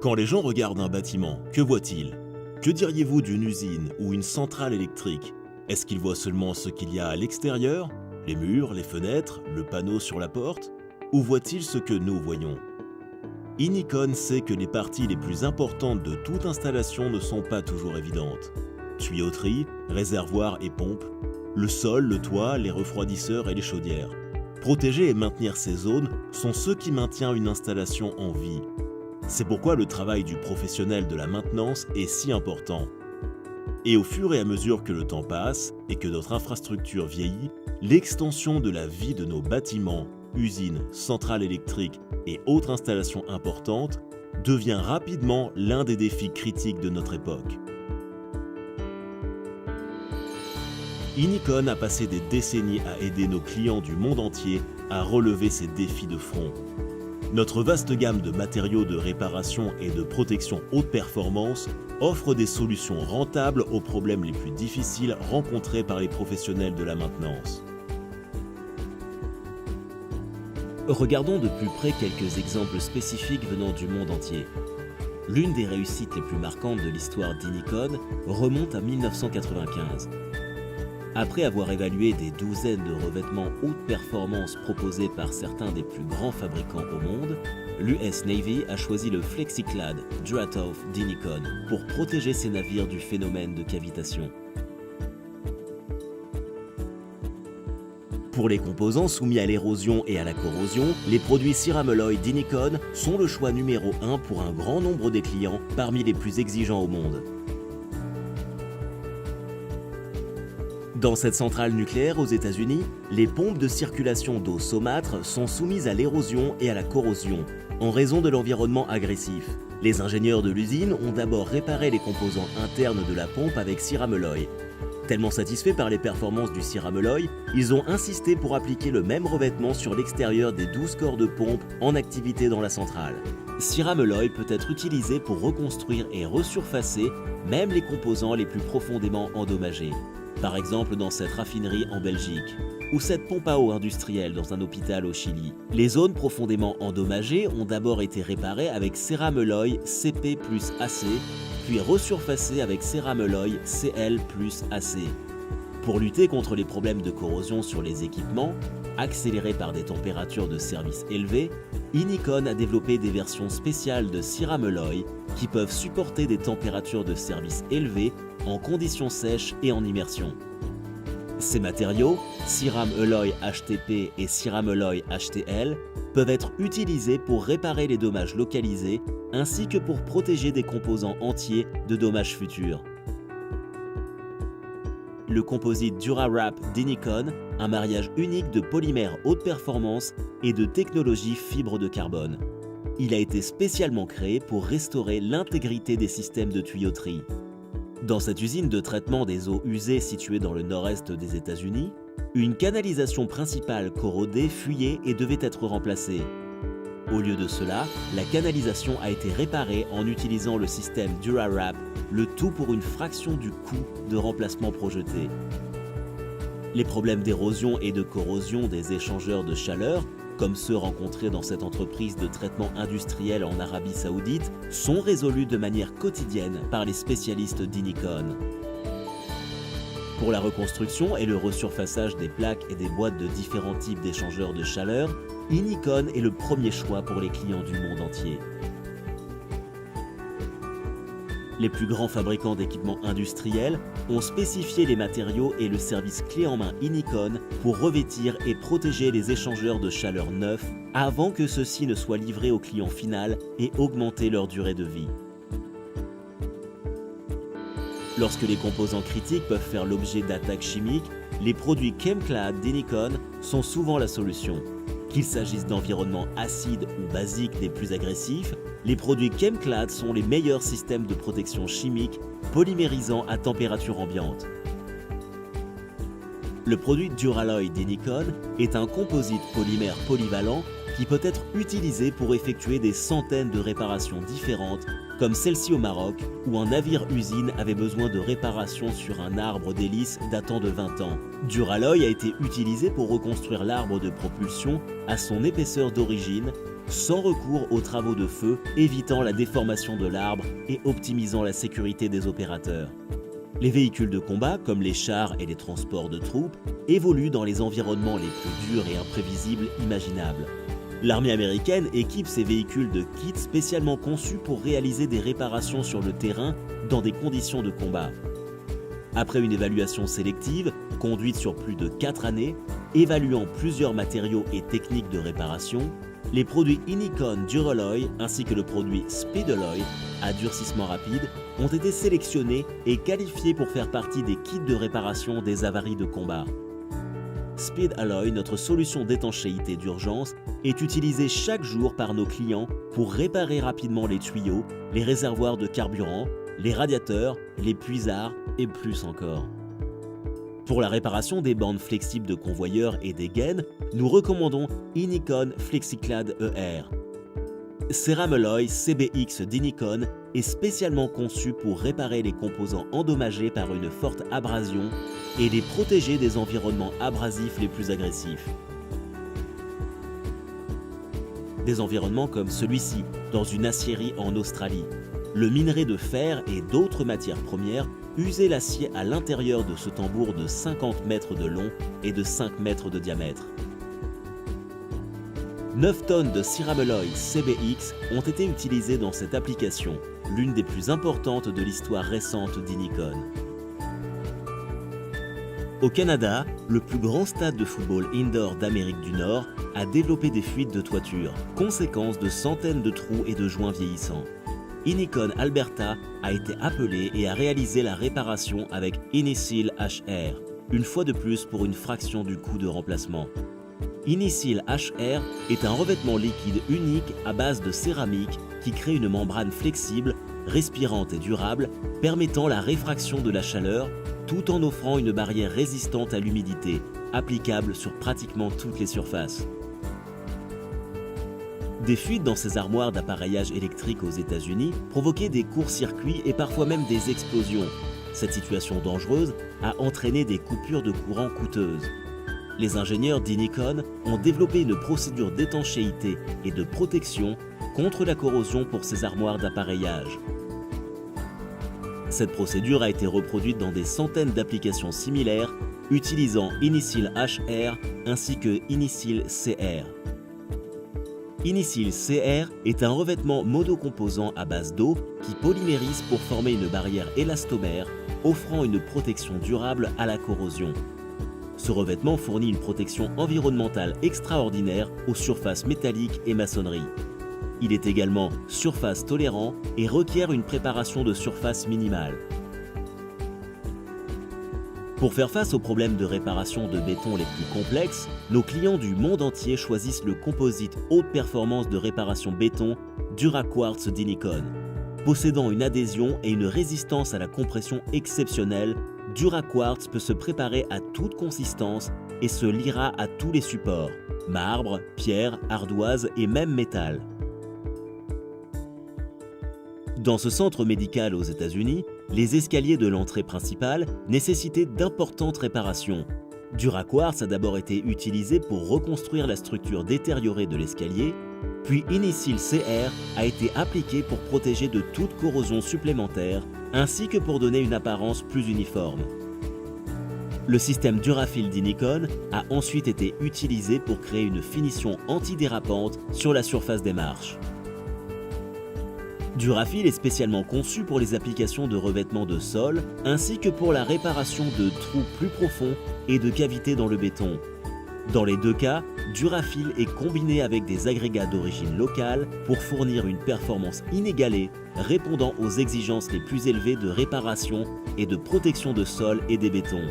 Quand les gens regardent un bâtiment, que voient-ils? Que diriez-vous d'une usine ou une centrale électrique? Est-ce qu'ils voient seulement ce qu'il y a à l'extérieur? Les murs, les fenêtres, le panneau sur la porte? Ou voient-ils ce que nous voyons? Inicon sait que les parties les plus importantes de toute installation ne sont pas toujours évidentes. Tuyauterie, réservoirs et pompes, le sol, le toit, les refroidisseurs et les chaudières. Protéger et maintenir ces zones sont ceux qui maintiennent une installation en vie. C'est pourquoi le travail du professionnel de la maintenance est si important. Et au fur et à mesure que le temps passe et que notre infrastructure vieillit, l'extension de la vie de nos bâtiments, usines, centrales électriques et autres installations importantes devient rapidement l'un des défis critiques de notre époque. Inicon a passé des décennies à aider nos clients du monde entier à relever ces défis de front. Notre vaste gamme de matériaux de réparation et de protection haute performance offre des solutions rentables aux problèmes les plus difficiles rencontrés par les professionnels de la maintenance. Regardons de plus près quelques exemples spécifiques venant du monde entier. L'une des réussites les plus marquantes de l'histoire d'Inicon remonte à 1995. Après avoir évalué des douzaines de revêtements haute performance proposés par certains des plus grands fabricants au monde, l'US Navy a choisi le FlexiClad Duratov d'Inicon pour protéger ses navires du phénomène de cavitation. Pour les composants soumis à l'érosion et à la corrosion, les produits Ceramelloy d'Inicon sont le choix numéro 1 pour un grand nombre des clients parmi les plus exigeants au monde. Dans cette centrale nucléaire aux États-Unis, les pompes de circulation d'eau saumâtre sont soumises à l'érosion et à la corrosion, en raison de l'environnement agressif. Les ingénieurs de l'usine ont d'abord réparé les composants internes de la pompe avec Ceramelloy. Tellement satisfaits par les performances du Ceramelloy, ils ont insisté pour appliquer le même revêtement sur l'extérieur des 12 corps de pompe en activité dans la centrale. Ceramelloy peut être utilisé pour reconstruire et resurfacer même les composants les plus profondément endommagés. Par exemple dans cette raffinerie en Belgique, ou cette pompe à eau industrielle dans un hôpital au Chili. Les zones profondément endommagées ont d'abord été réparées avec Ceramelloy CP plus AC, puis resurfacées avec Ceramelloy CL plus AC. Pour lutter contre les problèmes de corrosion sur les équipements, accélérés par des températures de service élevées, Inicon a développé des versions spéciales de Ceramelloy qui peuvent supporter des températures de service élevées en conditions sèches et en immersion. Ces matériaux, Ceramelloy HTP et Ceramelloy HTL, peuvent être utilisés pour réparer les dommages localisés ainsi que pour protéger des composants entiers de dommages futurs. Le composite DuraWrap d'Inicon, un mariage unique de polymères haute performance et de technologie fibre de carbone. Il a été spécialement créé pour restaurer l'intégrité des systèmes de tuyauterie. Dans cette usine de traitement des eaux usées située dans le nord-est des États-Unis, une canalisation principale corrodée fuyait et devait être remplacée. Au lieu de cela, la canalisation a été réparée en utilisant le système DuraWrap, le tout pour une fraction du coût de remplacement projeté. Les problèmes d'érosion et de corrosion des échangeurs de chaleur, comme ceux rencontrés dans cette entreprise de traitement industriel en Arabie Saoudite, sont résolus de manière quotidienne par les spécialistes d'Inicon. Pour la reconstruction et le resurfaçage des plaques et des boîtes de différents types d'échangeurs de chaleur, Inicon est le premier choix pour les clients du monde entier. Les plus grands fabricants d'équipements industriels ont spécifié les matériaux et le service clé en main Inicon pour revêtir et protéger les échangeurs de chaleur neufs avant que ceux-ci ne soient livrés au client final et augmenter leur durée de vie. Lorsque les composants critiques peuvent faire l'objet d'attaques chimiques, les produits ChemClad d'Inicon sont souvent la solution. Qu'il s'agisse d'environnements acides ou basiques des plus agressifs, les produits ChemClad sont les meilleurs systèmes de protection chimique polymérisant à température ambiante. Le produit Duralloy d'Inicon est un composite polymère polyvalent qui peut être utilisé pour effectuer des centaines de réparations différentes, comme celle-ci au Maroc, où un navire-usine avait besoin de réparation sur un arbre d'hélice datant de 20 ans. Duralloy a été utilisé pour reconstruire l'arbre de propulsion à son épaisseur d'origine sans recours aux travaux de feu, évitant la déformation de l'arbre et optimisant la sécurité des opérateurs. Les véhicules de combat, comme les chars et les transports de troupes, évoluent dans les environnements les plus durs et imprévisibles imaginables. L'armée américaine équipe ses véhicules de kits spécialement conçus pour réaliser des réparations sur le terrain dans des conditions de combat. Après une évaluation sélective, conduite sur plus de 4 années, évaluant plusieurs matériaux et techniques de réparation, les produits Inicon Duralloy ainsi que le produit Speedalloy à durcissement rapide ont été sélectionnés et qualifiés pour faire partie des kits de réparation des avaries de combat. Speedalloy, notre solution d'étanchéité d'urgence, est utilisée chaque jour par nos clients pour réparer rapidement les tuyaux, les réservoirs de carburant, les radiateurs, les puisards et plus encore. Pour la réparation des bandes flexibles de convoyeurs et des gaines, nous recommandons Inicon FlexiClad ER. Ceramalloy CBX d'Inicon est spécialement conçu pour réparer les composants endommagés par une forte abrasion et les protéger des environnements abrasifs les plus agressifs. Des environnements comme celui-ci, dans une aciérie en Australie. Le minerai de fer et d'autres matières premières usaient l'acier à l'intérieur de ce tambour de 50 mètres de long et de 5 mètres de diamètre. 9 tonnes de Ceramalloy CBX ont été utilisées dans cette application, l'une des plus importantes de l'histoire récente d'Inicon. Au Canada, le plus grand stade de football indoor d'Amérique du Nord a développé des fuites de toiture, conséquence de centaines de trous et de joints vieillissants. Inicon Alberta a été appelé et a réalisé la réparation avec Inisil HR, une fois de plus pour une fraction du coût de remplacement. Inisil HR est un revêtement liquide unique à base de céramique qui crée une membrane flexible, respirante et durable, permettant la réfraction de la chaleur, tout en offrant une barrière résistante à l'humidité, applicable sur pratiquement toutes les surfaces. Des fuites dans ces armoires d'appareillage électrique aux États-Unis provoquaient des courts-circuits et parfois même des explosions. Cette situation dangereuse a entraîné des coupures de courant coûteuses. Les ingénieurs d'Inicon ont développé une procédure d'étanchéité et de protection contre la corrosion pour ces armoires d'appareillage. Cette procédure a été reproduite dans des centaines d'applications similaires utilisant Inisil HR ainsi que Inisil CR. Inisil CR est un revêtement monocomposant à base d'eau qui polymérise pour former une barrière élastomère, offrant une protection durable à la corrosion. Ce revêtement fournit une protection environnementale extraordinaire aux surfaces métalliques et maçonnerie. Il est également surface tolérant et requiert une préparation de surface minimale. Pour faire face aux problèmes de réparation de béton les plus complexes, nos clients du monde entier choisissent le composite haute performance de réparation béton DuraQuartz d'Inicon. Possédant une adhésion et une résistance à la compression exceptionnelle, DuraQuartz peut se préparer à toute consistance et se liera à tous les supports, marbre, pierre, ardoise et même métal. Dans ce centre médical aux États-Unis, les escaliers de l'entrée principale nécessitaient d'importantes réparations. DuraQuartz a d'abord été utilisé pour reconstruire la structure détériorée de l'escalier, puis Inisil CR a été appliqué pour protéger de toute corrosion supplémentaire, ainsi que pour donner une apparence plus uniforme. Le système Durafil d'Inicon a ensuite été utilisé pour créer une finition antidérapante sur la surface des marches. Durafil est spécialement conçu pour les applications de revêtement de sol, ainsi que pour la réparation de trous plus profonds et de cavités dans le béton. Dans les deux cas, Durafil est combiné avec des agrégats d'origine locale pour fournir une performance inégalée, répondant aux exigences les plus élevées de réparation et de protection de sol et des bétons.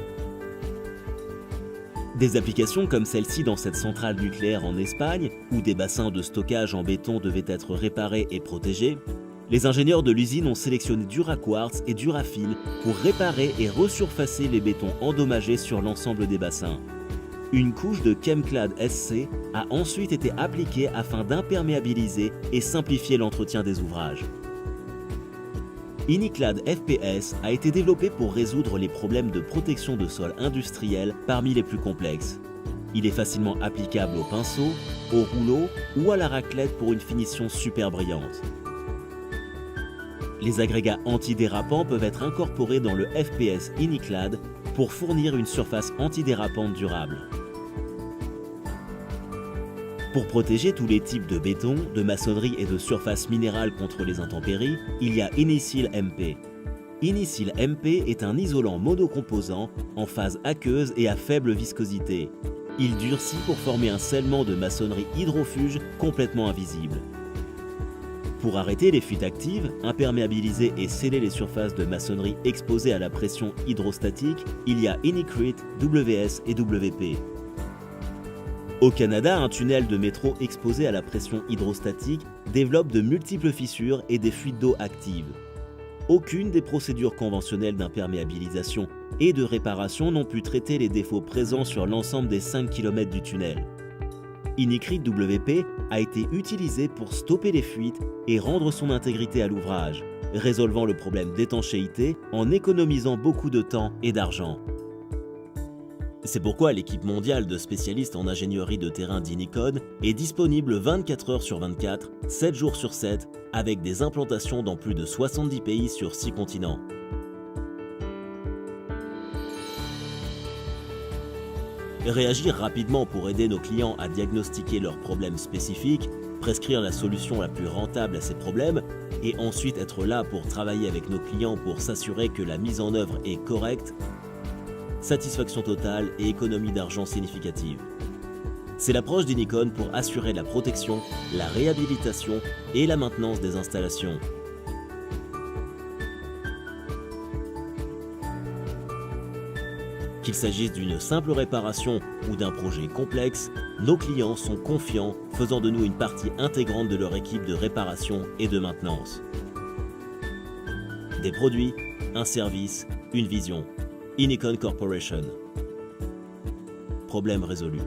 Des applications comme celle-ci dans cette centrale nucléaire en Espagne, où des bassins de stockage en béton devaient être réparés et protégés, les ingénieurs de l'usine ont sélectionné DuraQuartz et Durafil pour réparer et resurfacer les bétons endommagés sur l'ensemble des bassins. Une couche de Chemclad SC a ensuite été appliquée afin d'imperméabiliser et simplifier l'entretien des ouvrages. Iniclad FPS a été développé pour résoudre les problèmes de protection de sol industriels parmi les plus complexes. Il est facilement applicable au pinceau, au rouleau ou à la raclette pour une finition super brillante. Les agrégats antidérapants peuvent être incorporés dans le FPS Iniclad pour fournir une surface antidérapante durable. Pour protéger tous les types de béton, de maçonnerie et de surfaces minérales contre les intempéries, il y a Inisil MP. Inisil MP est un isolant monocomposant en phase aqueuse et à faible viscosité. Il durcit pour former un scellement de maçonnerie hydrofuge complètement invisible. Pour arrêter les fuites actives, imperméabiliser et sceller les surfaces de maçonnerie exposées à la pression hydrostatique, il y a Inicrete, WS et WP. Au Canada, un tunnel de métro exposé à la pression hydrostatique développe de multiples fissures et des fuites d'eau actives. Aucune des procédures conventionnelles d'imperméabilisation et de réparation n'ont pu traiter les défauts présents sur l'ensemble des 5 km du tunnel. Inicrete WP a été utilisé pour stopper les fuites et rendre son intégrité à l'ouvrage, résolvant le problème d'étanchéité en économisant beaucoup de temps et d'argent. C'est pourquoi l'équipe mondiale de spécialistes en ingénierie de terrain d'Inicon est disponible 24 heures sur 24, 7 jours sur 7, avec des implantations dans plus de 70 pays sur 6 continents. Réagir rapidement pour aider nos clients à diagnostiquer leurs problèmes spécifiques, prescrire la solution la plus rentable à ces problèmes et ensuite être là pour travailler avec nos clients pour s'assurer que la mise en œuvre est correcte, satisfaction totale et économie d'argent significative. C'est l'approche d'Inicon pour assurer la protection, la réhabilitation et la maintenance des installations. Qu'il s'agisse d'une simple réparation ou d'un projet complexe, nos clients sont confiants, faisant de nous une partie intégrante de leur équipe de réparation et de maintenance. Des produits, un service, une vision. Inicon Corporation. Problème résolu.